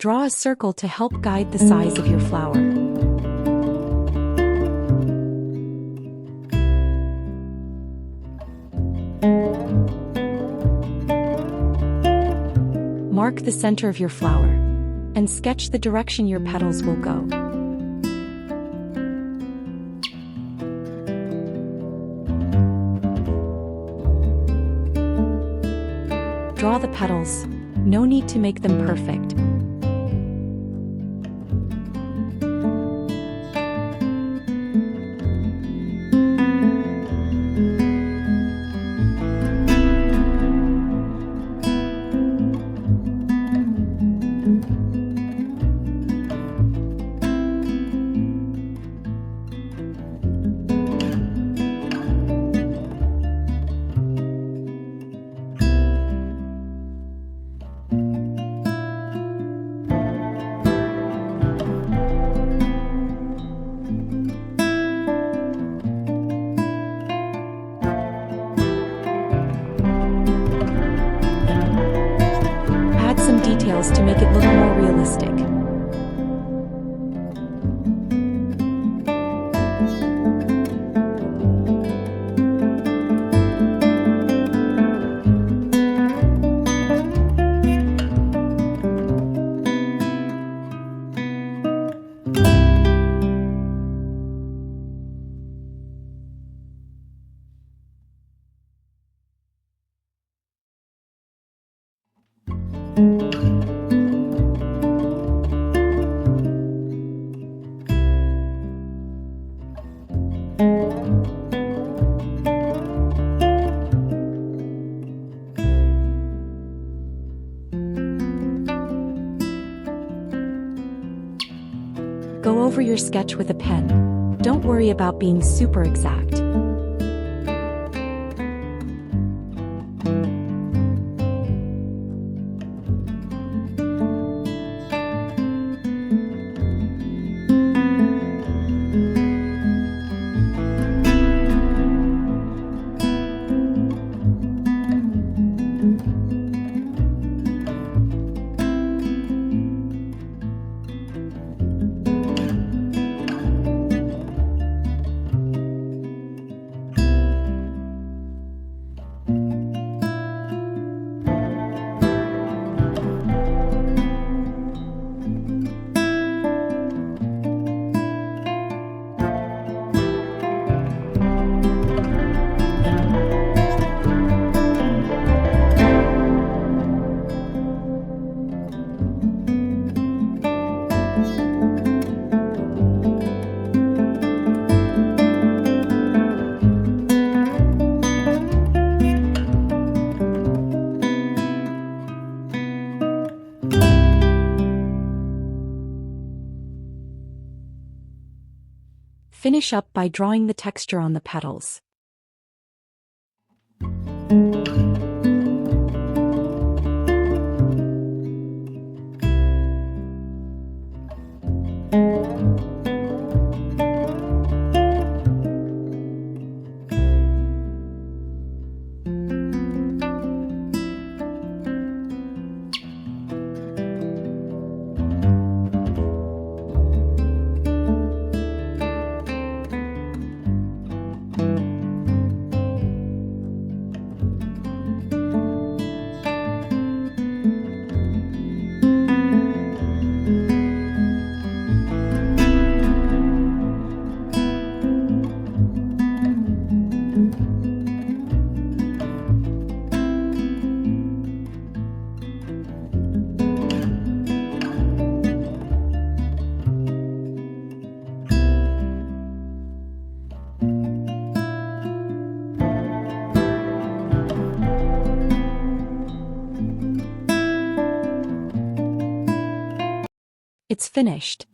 Draw a circle to help guide the size of your flower. Mark the center of your flower, and sketch the direction your petals will go. Draw the petals. No need to make them perfect. Some details to make it look more realistic. Go over your sketch with a pen. Don't worry about being super exact. Finish up by drawing the texture on the petals. It's finished.